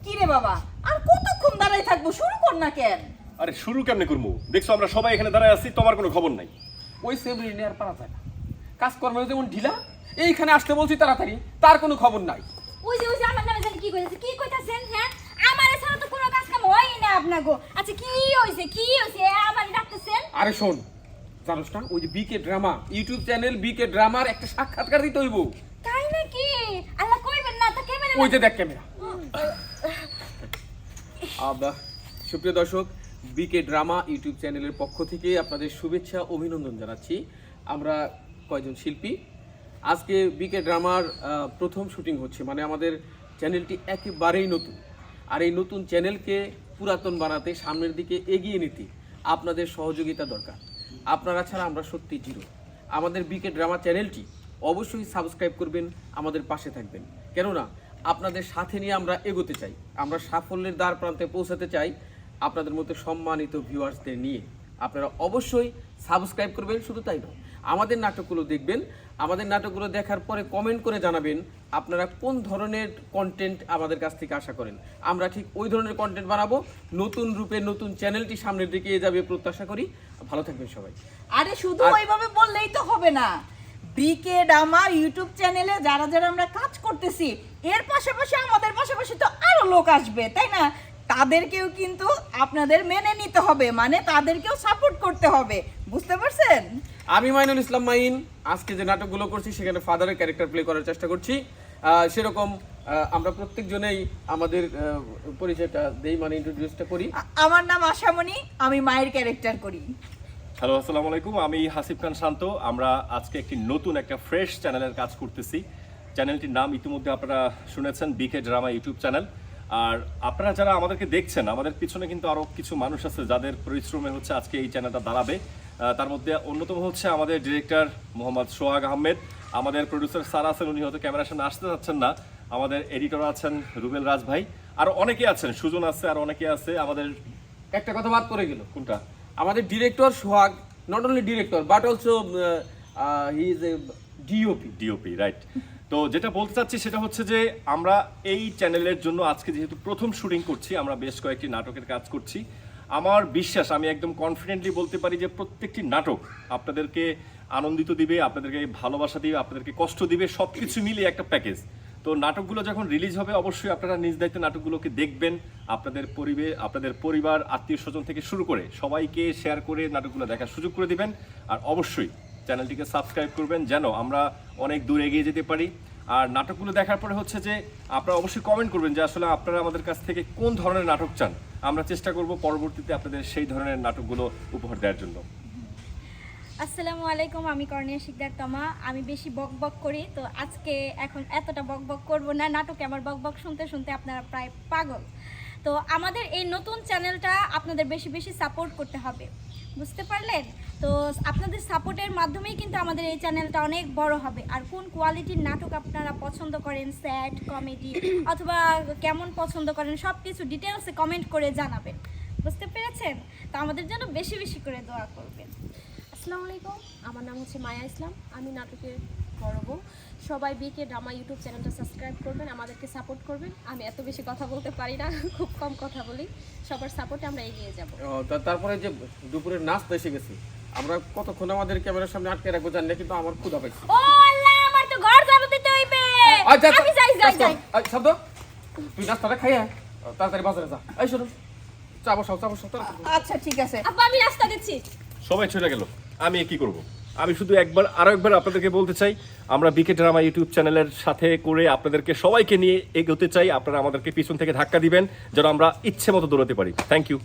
কি রে বাবা, আর কতক্ষণ দাঁড়াই থাকবো? শুরু কর না কেন? আরে শুরু কেমনে করবো? দেখছো আমরা সবাই এখানে দাঁড়ায় আছি, তোমার কোনো খবর নাই। ওই সেমরি আর পারা যায় না, কাজকর্ম যেমন ঢিলা, এইখানে আসতে বলছি তাড়াতাড়ি, তার কোনো খবর নাই। ওই যে আমার নামে জানি কি কইতাছেন? হ্যাঁ, আমার ছাড়া তো কোনো কাজ কাম হয় না আপনাগো। আচ্ছা কি হইছে আমার ডাকতেছেন? আরে শোন, জানোস না ওই যে বিকে ড্রামা ইউটিউব চ্যানেল, বিকে ড্রামার একটা সাক্ষাৎকার দিতে হইব। তাই নাকি? আল্লাহ কইবেন না তো ক্যামেরা। ওই যে দেখ ক্যামেরা। আবা সুপ্রিয় দর্শক, বিকে ড্রামা ইউটিউব চ্যানেলের পক্ষ থেকে আপনাদের শুভেচ্ছা অভিনন্দন জানাচ্ছি। আমরা কয়জন শিল্পী আজকে বিকে ড্রামার প্রথম শুটিং হচ্ছে, মানে আমাদের চ্যানেলটি একেবারেই নতুন। আর এই নতুন চ্যানেলকে পুরাতন বানাতে, সামনের দিকে এগিয়ে নিতে আপনাদের সহযোগিতা দরকার। আপনারা ছাড়া আমরা সত্যি জিরো। আমাদের বিকে ড্রামা চ্যানেলটি অবশ্যই সাবস্ক্রাইব করবেন, আমাদের পাশে থাকবেন। কেননা আপনাদের সাথে নিয়ে আমরা এগোতে চাই, আমরা সাফল্যের দ্বার প্রান্তে পৌঁছাতে চাই আপনাদের মধ্যে সম্মানিত ভিউয়ার্সদের নিয়ে। আপনারা অবশ্যই সাবস্ক্রাইব করবেন, শুধু তাই নয়, আমাদের নাটকগুলো দেখবেন। আমাদের নাটকগুলো দেখার পরে কমেন্ট করে জানাবেন আপনারা কোন ধরনের কন্টেন্ট আমাদের কাছ থেকে আশা করেন। আমরা ঠিক ওই ধরনের কন্টেন্ট বানাবো। নতুন রূপে নতুন চ্যানেলটি সামনের দিকে এগিয়ে যাবে প্রত্যাশা করি। ভালো থাকবেন সবাই। আরে শুধু ওইভাবে বললেই তো হবে না। বিকে ড্রামা ইউটিউব চ্যানেলে যারা যারা আমরা কাজ করতেছি, এর পাশাপাশি আমাদের পাশাপাশি তো আরো লোক আসবে, তাই না? তাদেরকেও কিন্তু আপনাদের মেনে নিতে হবে, মানে তাদেরকেও সাপোর্ট করতে হবে, বুঝতে পারছেন? আমি মাইনুল ইসলাম মাইন আজকে যে নাটকগুলো করছি সেখানে ফাদারের ক্যারেক্টার প্লে করার চেষ্টা করছি। সেরকম আমরা প্রত্যেকজনেই আমাদের পরিচয়টা দেই, মানে ইন্ট্রোডিউসটা করি। আমার নাম আশামণি, আমি মায়ের ক্যারেক্টার করি। হ্যালো, আসসালামু আলাইকুম, আমি হাসিব খান শান্ত। আমরা আজকে একটি নতুন একটা ফ্রেশ চ্যানেলের কাজ করতেছি। চ্যানেলটির নাম ইতিমধ্যে আপনারা শুনেছেন, বিকে ড্রামা ইউটিউব চ্যানেল। আর আপনারা যারা আমাদেরকে দেখছেন, আমাদের পিছনে কিন্তু আরও কিছু মানুষ আছে যাদের পরিশ্রমে হচ্ছে আজকে এই চ্যানেলটা দাঁড়াবে। তার মধ্যে অন্যতম হচ্ছে আমাদের ডিরেক্টর মোহাম্মদ সোহাগ আহমেদ, আমাদের প্রডিউসার স্যার আছেন, উনি হয়তো ক্যামেরার সামনে আসতে যাচ্ছেন না, আমাদের এডিটর আছেন রুবেল রাজ ভাই, আরও অনেকে আছেন, সুজন আছে, আর অনেকে আছে। আমাদের একটা কথা বাদ পড়ে গেল, কোনটা? আমাদের director Sohag not only director but also he is a DOP, right. তো যেটা বলতে চাচ্ছি সেটা হচ্ছে যে আমরা এই চ্যানেলের জন্য আজকে যেহেতু প্রথম শুটিং করছি, আমরা বেশ কয়েকটি নাটকের কাজ করছি। আমার বিশ্বাস, আমি একদম কনফিডেন্টলি বলতে পারি যে প্রত্যেকটি নাটক আপনাদেরকে আনন্দিত দিবে, আপনাদেরকে ভালোবাসা দিবে, আপনাদেরকে কষ্ট দিবে, সব কিছু মিলিয়ে একটা প্যাকেজ। তো নাটকগুলো যখন রিলিজ হবে অবশ্যই আপনারা নিজ দায়িত্বে নাটকগুলোকে দেখবেন, আপনাদের পরিবার, আত্মীয় স্বজন থেকে শুরু করে সবাইকে শেয়ার করে নাটকগুলো দেখার সুযোগ করে দিবেন। আর অবশ্যই চ্যানেলটিকে সাবস্ক্রাইব করবেন যেন আমরা অনেক দূর এগিয়ে যেতে পারি। আর নাটকগুলো দেখার পরে হচ্ছে যে আপনারা অবশ্যই কমেন্ট করবেন যে আসলে আপনারা আমাদের কাছ থেকে কোন ধরনের নাটক চান। আমরা চেষ্টা করব পরবর্তীতে আপনাদের সেই ধরনের নাটকগুলো উপহার দেওয়ার জন্য। আসসালামু আলাইকুম, আমি কর্ণিয়া শিকদার তমা। আমি বেশি বক বক করি, তো আজকে এখন এতটা বক বক করবো না। নাটকে আমার বক বক শুনতে শুনতে আপনারা প্রায় পাগল। তো আমাদের এই নতুন চ্যানেলটা আপনাদের বেশি বেশি সাপোর্ট করতে হবে, বুঝতে পারলেন? তো আপনাদের সাপোর্টের মাধ্যমেই কিন্তু আমাদের এই চ্যানেলটা অনেক বড় হবে। আর কোন কোয়ালিটির নাটক আপনারা পছন্দ করেন, স্যাড, কমেডি অথবা কেমন পছন্দ করেন, সব কিছু ডিটেলসে কমেন্ট করে জানাবেন, বুঝতে পেরেছেন? তো আমাদের জন্য বেশি বেশি করে দোয়া করবেন। আসসালামু আলাইকুম, আমার নাম হচ্ছে মায়া ইসলাম, আমি নাটকের বড় বউ। সবাই বিকে ড্রামা ইউটিউব চ্যানেলটা সাবস্ক্রাইব করবেন, আমাদেরকে সাপোর্ট করবেন। আমি এত বেশি কথা বলতে পারি না, খুব কম কথা বলি। সবার সাপোর্টে আমরা এগিয়ে যাব। তারপরে যে দুপুরের নাস্তা এসে গেছি, আমরা কতক্ষণ আমাদের ক্যামেরার সামনে আটকে রাখবো জানি না, কিন্তু আমার ক্ষুধা পাইছে। ও আল্লাহ, আমার তো ঘর ঝাড়ু দিতে হইবে। আমি যাই। শব্দ, তুই নাস্তাটা খাইয়া তাড়াতাড়ি বাজারে যা। এই শোনো, চা বসাও। আচ্ছা ঠিক আছে। আব্বা, আমি রাস্তা দিচ্ছি। সবাই চলে গেল, আমি কি করব? আমি শুধু আরো একবার আপনাদেরকে বলতে চাই, আমরা বিকে ড্রামা ইউটিউব চ্যানেলের সাথে করে আপনাদেরকে সবাইকে নিয়ে এগোতে চাই। আপনারা আমাদেরকে পিছন থেকে ধাক্কা দিবেন যেন আমরা ইচ্ছে মতো দৌড়াতে পারি। Thank you.